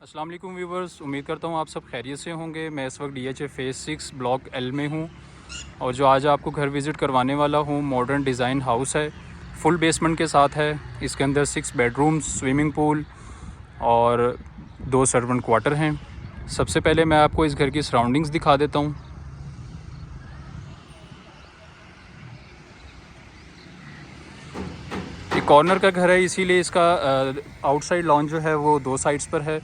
अस्सलाम वालेकुम व्यूवर्स, उम्मीद करता हूँ आप सब खैरियत से होंगे। मैं इस वक्त DHA फेज़ 6 ब्लॉक L में हूँ और जो आज आपको घर विज़िट करवाने वाला हूँ मॉडर्न डिज़ाइन हाउस है। फुल बेसमेंट के साथ है। इसके अंदर 6 बेडरूम्स, स्विमिंग पूल और 2 सर्वेंट क्वार्टर हैं। सबसे पहले मैं आपको इस घर की सराउंडिंग्स दिखा देता हूँ। ये कॉर्नर का घर है, इसीलिए इसका आउटसाइड लॉन जो है वो 2 साइड्स पर है।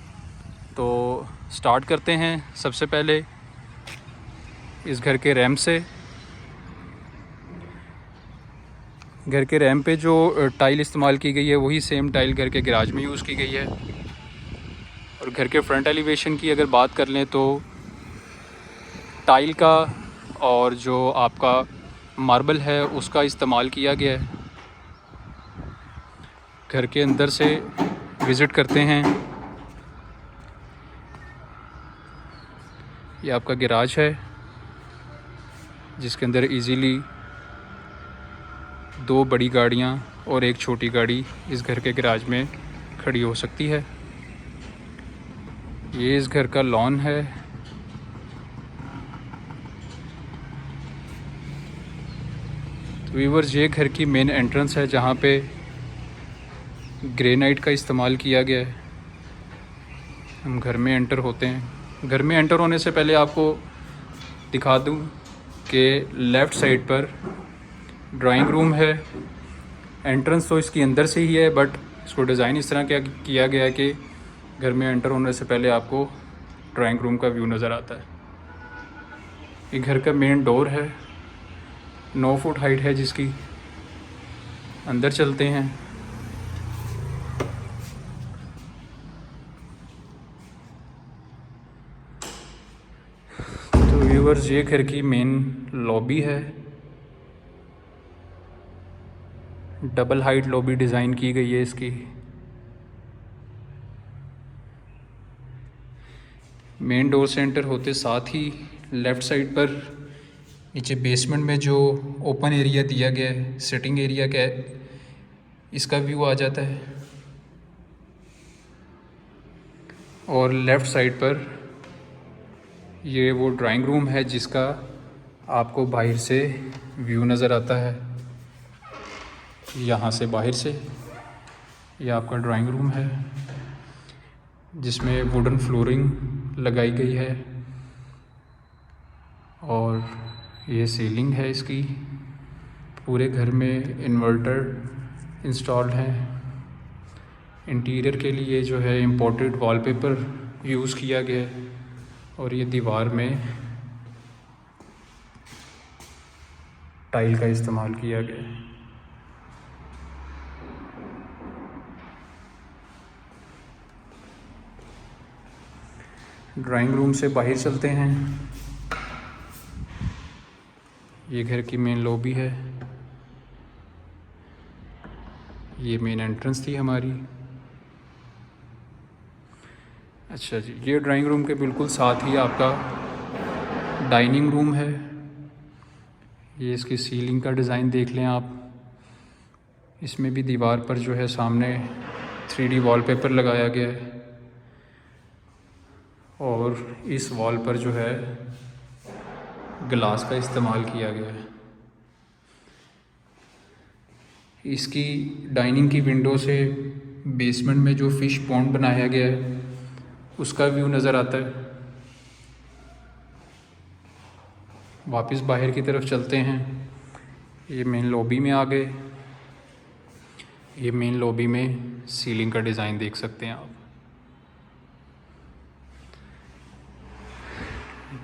तो स्टार्ट करते हैं। सबसे पहले इस घर के रैंप से। घर के रैंप पे जो टाइल इस्तेमाल की गई है वही सेम टाइल घर के गैराज में यूज़ की गई है। और घर के फ्रंट एलिवेशन की अगर बात कर लें तो टाइल का और जो आपका मार्बल है उसका इस्तेमाल किया गया है। घर के अंदर से विज़िट करते हैं। ये आपका गैराज है जिसके अंदर इजीली 2 बड़ी गाड़ियाँ और 1 छोटी गाड़ी इस घर के गैराज में खड़ी हो सकती है। ये इस घर का लॉन है। तो व्यूअर्स, ये घर की मेन एंट्रेंस है जहाँ पे ग्रेनाइट का इस्तेमाल किया गया है। हम घर में एंटर होते हैं। घर में एंटर होने से पहले आपको दिखा दूँ कि लेफ़्ट साइड पर ड्राइंग रूम है। एंट्रेंस तो इसकी अंदर से ही है, बट इसको डिज़ाइन इस तरह किया गया है कि घर में एंटर होने से पहले आपको ड्राइंग रूम का व्यू नज़र आता है। ये घर का मेन डोर है, 9 फुट हाइट है जिसकी। अंदर चलते हैं। तो व्यूअर्स, ये घर की मेन लॉबी है। डबल हाइट लॉबी डिज़ाइन की गई है इसकी। मेन डोर से एंटर होते साथ ही लेफ़्ट साइड पर नीचे बेसमेंट में जो ओपन एरिया दिया गया है, सिटिंग एरिया का है, इसका व्यू आ जाता है। और लेफ़्ट साइड पर ये वो ड्राइंग रूम है जिसका आपको बाहर से व्यू नज़र आता है। यहाँ से बाहर से ये आपका ड्राइंग रूम है जिसमें वुडन फ्लोरिंग लगाई गई है और ये सीलिंग है इसकी। पूरे घर में इन्वर्टर इंस्टॉल्ड है। इंटीरियर के लिए जो है इम्पोर्टेड वॉलपेपर यूज़ किया गया है और ये दीवार में टाइल का इस्तेमाल किया गया है। ड्राइंग रूम से बाहर चलते हैं। ये घर की मेन लॉबी है। ये मेन एंट्रेंस थी हमारी। अच्छा जी, ये ड्राइंग रूम के बिल्कुल साथ ही आपका डाइनिंग रूम है। ये इसकी सीलिंग का डिज़ाइन देख लें आप। इसमें भी दीवार पर जो है सामने 3D वॉलपेपर लगाया गया है और इस वॉल पर जो है ग्लास का इस्तेमाल किया गया है। इसकी डाइनिंग की विंडो से बेसमेंट में जो फ़िश पॉन्ड बनाया गया है उसका व्यू नज़र आता है। वापस बाहर की तरफ चलते हैं। ये मेन लॉबी में आ गए। ये मेन लॉबी में सीलिंग का डिज़ाइन देख सकते हैं आप।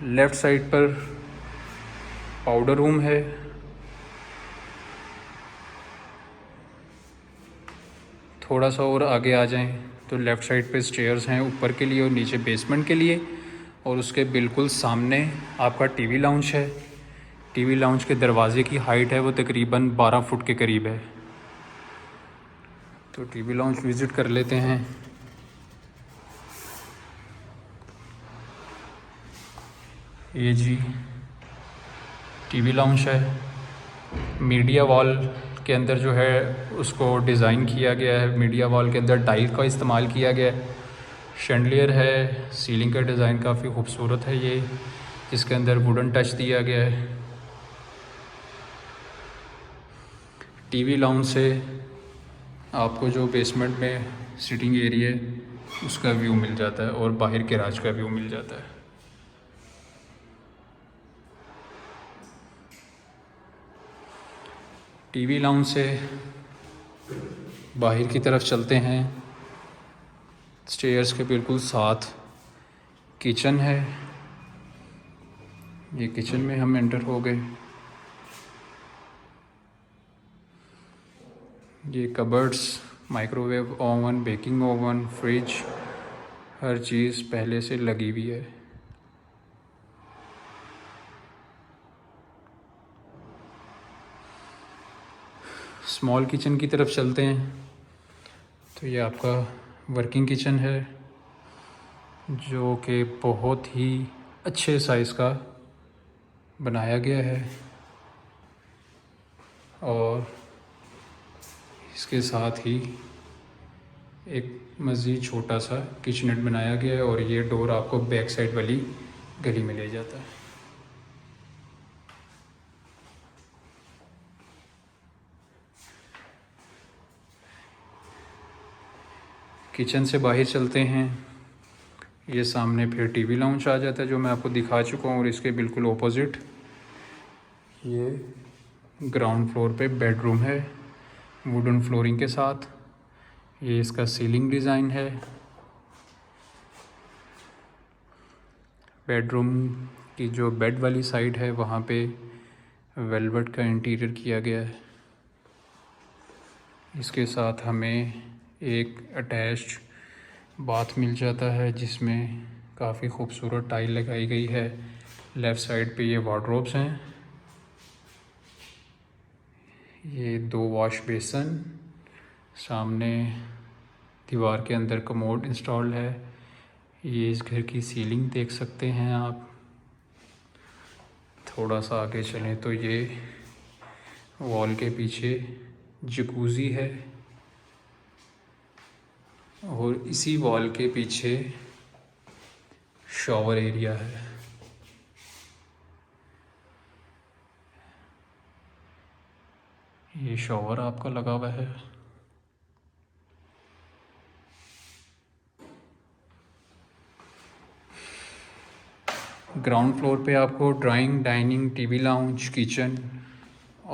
लेफ़्ट साइड पर पाउडर रूम है। थोड़ा सा और आगे आ जाएं तो लेफ़्ट साइड पे स्टेयर्स हैं ऊपर के लिए और नीचे बेसमेंट के लिए। और उसके बिल्कुल सामने आपका टीवी लाउंज है। टीवी लाउंज के दरवाज़े की हाइट है वो तकरीबन 12 फुट के करीब है। तो टीवी लाउंज विज़िट कर लेते हैं। ये जी टीवी लाउंज है। मीडिया वॉल के अंदर जो है उसको डिज़ाइन किया गया है। मीडिया वॉल के अंदर टाइल का इस्तेमाल किया गया है शैंडलियर है, सीलिंग का डिज़ाइन काफ़ी खूबसूरत है ये, इसके अंदर वुडन टच दिया गया है। टीवी लाउंज से आपको जो बेसमेंट में सिटिंग एरिया है उसका व्यू मिल जाता है और बाहर गैराज का व्यू मिल जाता है। टीवी लाउंज से बाहर की तरफ चलते हैं। स्टेयर्स के बिल्कुल साथ किचन है। ये किचन में हम एंटर हो गए। ये cupboards, microwave oven, baking oven, fridge, हर चीज़ पहले से लगी हुई है। स्मॉल किचन की तरफ चलते हैं तो ये आपका वर्किंग किचन है जो कि बहुत ही अच्छे साइज़ का बनाया गया है और इसके साथ ही एक मज़ीद छोटा सा किचनेट बनाया गया है और ये डोर आपको बैक साइड वाली गली में ले जाता है। किचन से बाहर चलते हैं, ये सामने फिर टीवी लाउंज आ जाता है जो मैं आपको दिखा चुका हूँ और इसके बिल्कुल ऑपोजिट ये ग्राउंड फ्लोर पे बेडरूम है वुडन फ्लोरिंग के साथ। ये इसका सीलिंग डिज़ाइन है। बेडरूम की जो बेड वाली साइड है वहाँ पे वेलवेट का इंटीरियर किया गया है। इसके साथ हमें एक अटैच्ड बाथ मिल जाता है जिसमें काफ़ी खूबसूरत टाइल लगाई गई है। लेफ़्ट साइड पे ये वार्डरोब्स हैं, ये 2 वॉश बेसन, सामने दीवार के अंदर कमोड इंस्टॉल्ड है। ये इस घर की सीलिंग देख सकते हैं आप। थोड़ा सा आगे चलें तो ये वॉल के पीछे जकूज़ी है और इसी वॉल के पीछे शॉवर एरिया है। ये शॉवर आपका लगा हुआ है। ग्राउंड फ्लोर पे आपको drawing, dining, TV lounge, kitchen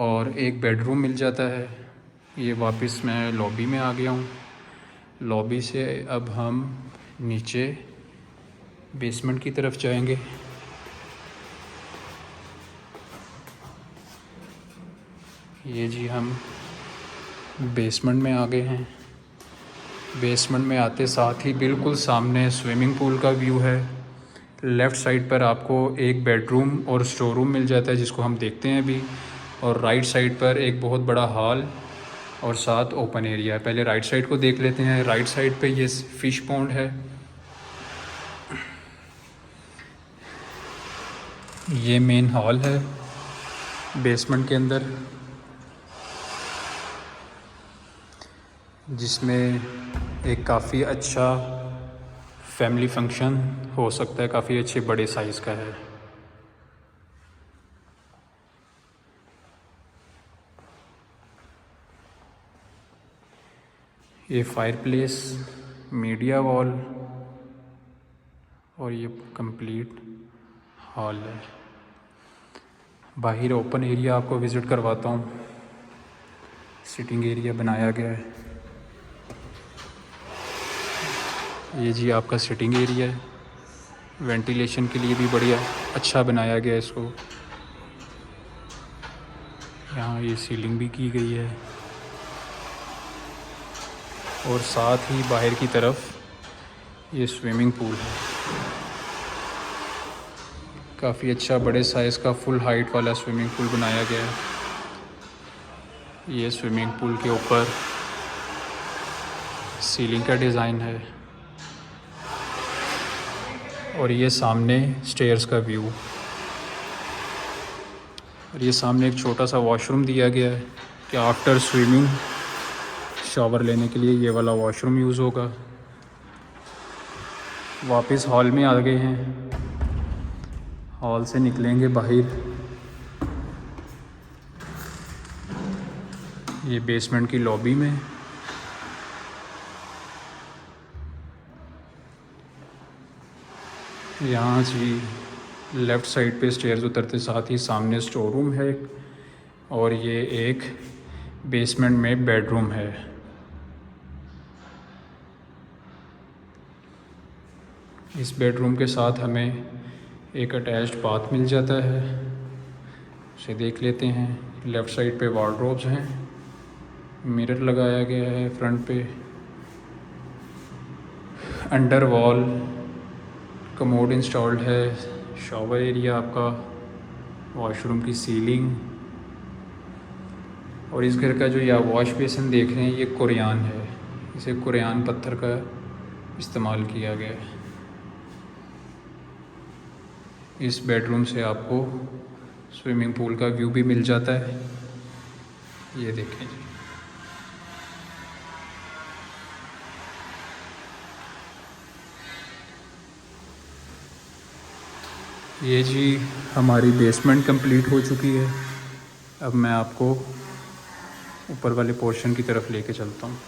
और एक बेडरूम मिल जाता है। ये वापस मैं लॉबी में आ गया हूँ। लॉबी से अब हम नीचे बेसमेंट की तरफ जाएंगे। ये जी हम बेसमेंट में आ गए हैं। बेसमेंट में आते साथ ही बिल्कुल सामने स्विमिंग पूल का व्यू है। लेफ़्ट साइड पर आपको एक बेडरूम और स्टोर रूम मिल जाता है जिसको हम देखते हैं अभी, और राइट साइड पर एक बहुत बड़ा हॉल और साथ ओपन एरिया है। पहले राइट साइड को देख लेते हैं। राइट साइड पे ये फ़िश पॉन्ड है। ये मेन हॉल है बेसमेंट के अंदर, जिसमें एक काफ़ी अच्छा फैमिली फंक्शन हो सकता है। काफ़ी अच्छे बड़े साइज़ का है। ये फायरप्लेस, मीडिया वॉल और ये कंप्लीट हॉल है। बाहर ओपन एरिया आपको विज़िट करवाता हूँ। सिटिंग एरिया बनाया गया है। ये जी आपका सिटिंग एरिया है। वेंटिलेशन के लिए भी बढ़िया अच्छा बनाया गया है इसको। यहाँ ये सीलिंग भी की गई है और साथ ही बाहर की तरफ ये स्विमिंग पूल है। काफ़ी अच्छा बड़े साइज़ का फुल हाइट वाला स्विमिंग पूल बनाया गया है। ये स्विमिंग पूल के ऊपर सीलिंग का डिज़ाइन है और ये सामने स्टेयर्स का व्यू, और ये सामने एक छोटा सा वॉशरूम दिया गया है कि आफ्टर स्विमिंग शावर लेने के लिए ये वाला वॉशरूम यूज़ होगा। वापस हॉल में आ गए हैं। हॉल से निकलेंगे बाहर। ये बेसमेंट की लॉबी में। यहाँ जी लेफ़्ट साइड पे स्टेयर्स उतरते साथ ही सामने स्टोर रूम है और ये एक बेसमेंट में बेडरूम है। इस बेडरूम के साथ हमें एक अटैच्ड बाथ मिल जाता है, उसे देख लेते हैं। लेफ़्ट साइड पे वार्डरोब्स हैं, मिरर लगाया गया है फ्रंट पे, अंडर वॉल कमोड इंस्टॉल्ड है, शॉवर एरिया आपका, वॉशरूम की सीलिंग। और इस घर का जो या वॉश बेसिन देख रहे हैं ये कुरियान है, इसे कुरियान पत्थर का इस्तेमाल किया गया है। इस बेडरूम से आपको स्विमिंग पूल का व्यू भी मिल जाता है, ये देखें जी। ये जी हमारी बेसमेंट कंप्लीट हो चुकी है। अब मैं आपको ऊपर वाले पोर्शन की तरफ लेके चलता हूँ।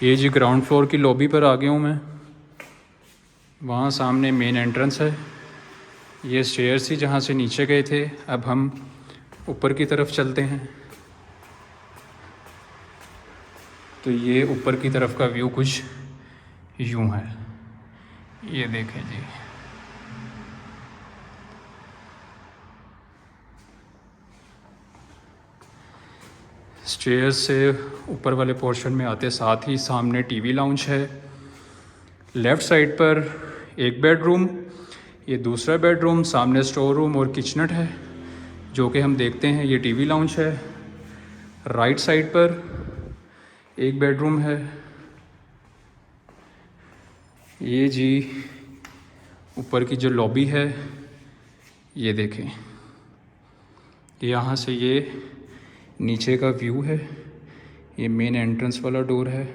ये जी ग्राउंड फ्लोर की लॉबी पर आ गया हूँ मैं। वहाँ सामने मेन एंट्रेंस है। ये स्टेयर्स थी जहाँ से नीचे गए थे, अब हम ऊपर की तरफ चलते हैं। तो ये ऊपर की तरफ का व्यू कुछ यूँ है, ये देखें जी। स्टेयर्स से ऊपर वाले पोर्शन में आते साथ ही सामने टीवी लाउंज है। लेफ़्ट साइड पर एक बेडरूम, ये दूसरा बेडरूम, सामने स्टोर रूम और किचनट है जो कि हम देखते हैं। ये टीवी लाउंज है। राइट साइड पर एक बेडरूम है। ये जी ऊपर की जो लॉबी है ये देखें, यहाँ से ये नीचे का व्यू है। ये मेन एंट्रेंस वाला डोर है।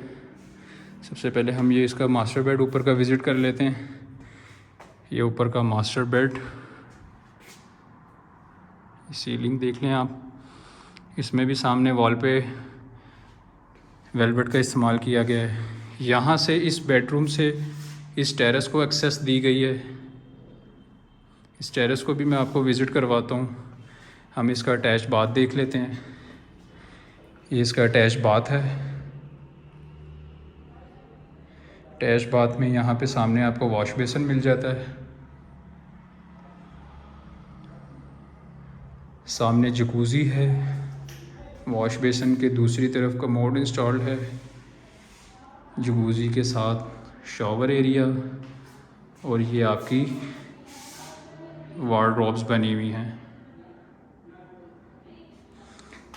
सबसे पहले हम ये इसका मास्टर बेड ऊपर का विज़िट कर लेते हैं। ये ऊपर का मास्टर बेड, सीलिंग देख लें आप। इसमें भी सामने वॉल पे वेलवेट का इस्तेमाल किया गया है। यहाँ से इस बेडरूम से इस टेरेस को एक्सेस दी गई है। इस टेरेस को भी मैं आपको विज़िट करवाता हूँ। हम इसका अटैच बाथ देख लेते हैं। ये इसका अटैच बाथ है। अटैच बाथ में यहाँ पे सामने आपको वॉश बेसिन मिल जाता है। सामने जकूज़ी है। वॉश बेसिन के दूसरी तरफ कमोड इंस्टॉल्ड है। जकूज़ी के साथ शॉवर एरिया और ये आपकी वार्डरोब्स बनी हुई हैं।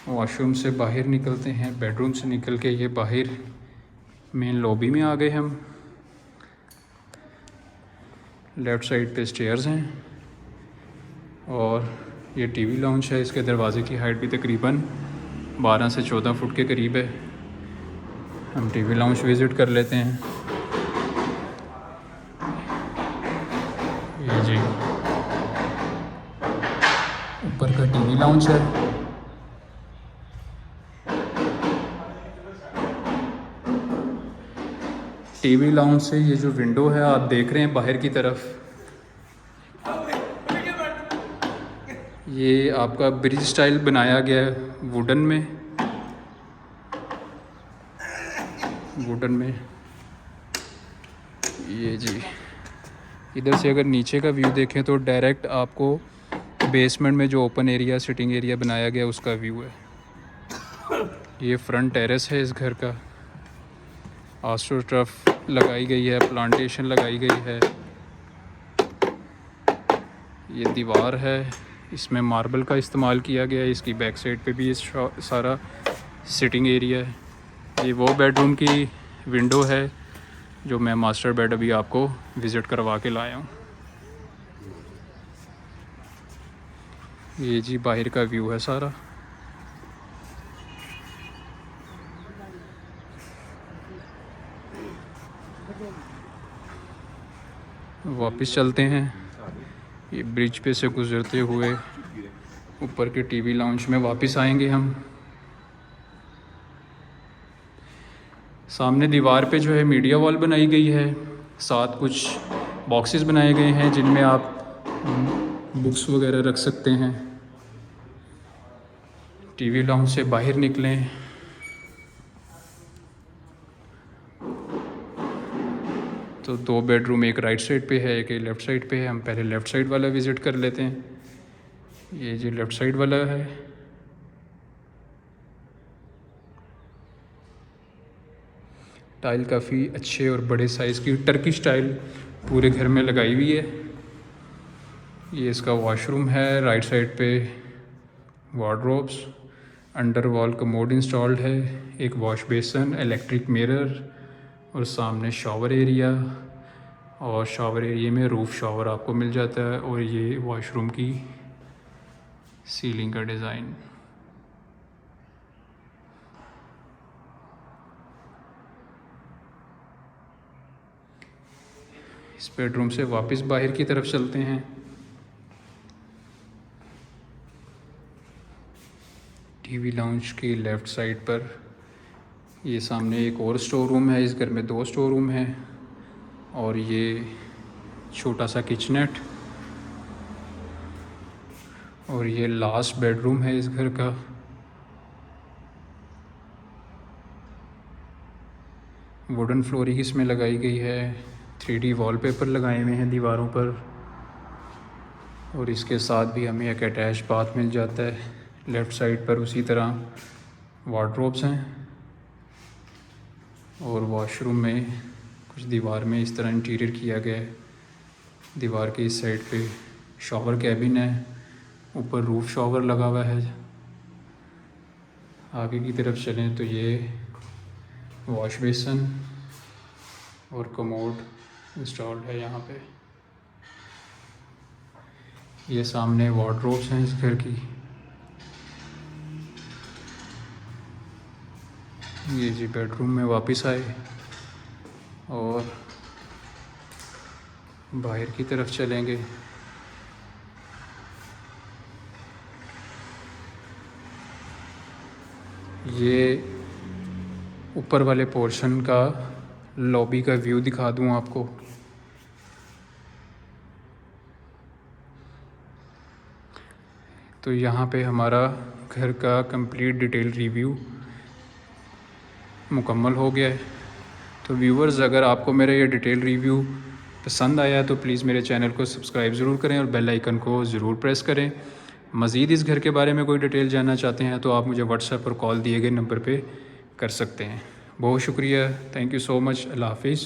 वॉशरूम से बाहर निकलते हैं। बेडरूम से निकल के ये बाहर मेन लॉबी में आ गए हम। लेफ़्ट साइड पे स्टेयर्स हैं और ये टीवी लाउंज है। इसके दरवाज़े की हाइट भी तकरीबन 12 से 14 फुट के करीब है। हम टीवी लाउंज विज़िट कर लेते हैं। ये जी ऊपर का टीवी लाउंज है। टीवी लाउंज से ये जो विंडो है आप देख रहे हैं बाहर की तरफ, ये आपका ब्रिज स्टाइल बनाया गया है वुडन में। ये जी इधर से अगर नीचे का व्यू देखें तो डायरेक्ट आपको बेसमेंट में जो ओपन एरिया सिटिंग एरिया बनाया गया उसका व्यू है। ये फ्रंट टेरेस है इस घर का। आस्ट्रोटर्फ लगाई गई है, प्लांटेशन लगाई गई है। ये दीवार है, इसमें मार्बल का इस्तेमाल किया गया है। इसकी बैक साइड पे भी सारा सिटिंग एरिया है। ये वो बेडरूम की विंडो है जो मैं मास्टर बेड अभी आपको विज़िट करवा के लाया हूँ। ये जी बाहर का व्यू है सारा। वापस चलते हैं, ये ब्रिज पे से गुज़रते हुए ऊपर के टीवी लाउंज में वापस आएंगे हम। सामने दीवार पे जो है मीडिया वॉल बनाई गई है, साथ कुछ बॉक्सेस बनाए गए हैं जिनमें आप बुक्स वगैरह रख सकते हैं। टीवी लाउंज से बाहर निकलें तो 2 बेडरूम, एक राइट साइड पे है, एक लेफ़्ट साइड पे है। हम पहले लेफ़्ट साइड वाला विज़िट कर लेते हैं। ये जी लेफ़्ट साइड वाला है। टाइल काफ़ी अच्छे और बड़े साइज़ की टर्किश टाइल पूरे घर में लगाई हुई है। ये इसका वॉशरूम है। राइट साइड पे wardrobes, under wall commode installed है, एक वॉश बेसन, इलेक्ट्रिक मिरर और सामने शॉवर एरिया। और शॉवर एरिया में रूफ शॉवर आपको मिल जाता है। और ये वॉशरूम की सीलिंग का डिज़ाइन। इस बेडरूम से वापस बाहर की तरफ चलते हैं। टीवी लाउंज की लेफ़्ट साइड पर ये सामने एक और स्टोर रूम है। इस घर में 2 स्टोर रूम हैं और ये छोटा सा किचनेट। और ये लास्ट बेडरूम है इस घर का। वुडन फ्लोरिंग इसमें लगाई गई है। 3D वॉलपेपर लगाए हुए हैं दीवारों पर। और इसके साथ भी हमें एक अटैच बाथ मिल जाता है। लेफ़्ट साइड पर उसी तरह वार्डरोब्स हैं। और वॉशरूम में कुछ दीवार में इस तरह इंटीरियर किया गया है। दीवार के इस साइड पे शॉवर कैबिन है, ऊपर रूफ शॉवर लगा हुआ है। आगे की तरफ चलें तो ये वॉश बेसन और कमोड इंस्टॉल्ड है यहाँ पे। ये सामने वार्डरोब्स हैं इस घर की। ये जी बेडरूम में वापस आए और बाहर की तरफ चलेंगे। ये ऊपर वाले पोर्शन का लॉबी का व्यू दिखा दूँ आपको। तो यहाँ पे हमारा घर का कंप्लीट डिटेल रिव्यू मुकम्मल हो गया है। तो व्यूवर्स, अगर आपको मेरा ये डिटेल रिव्यू पसंद आया है तो प्लीज़ मेरे चैनल को सब्सक्राइब ज़रूर करें और बेल आइकन को ज़रूर प्रेस करें। मज़ीद इस घर के बारे में कोई डिटेल जानना चाहते हैं तो आप मुझे व्हाट्सएप पर कॉल दिए गए नंबर पे कर सकते हैं। बहुत शुक्रिया। Thank you so much. अल्लाह हाफिज़।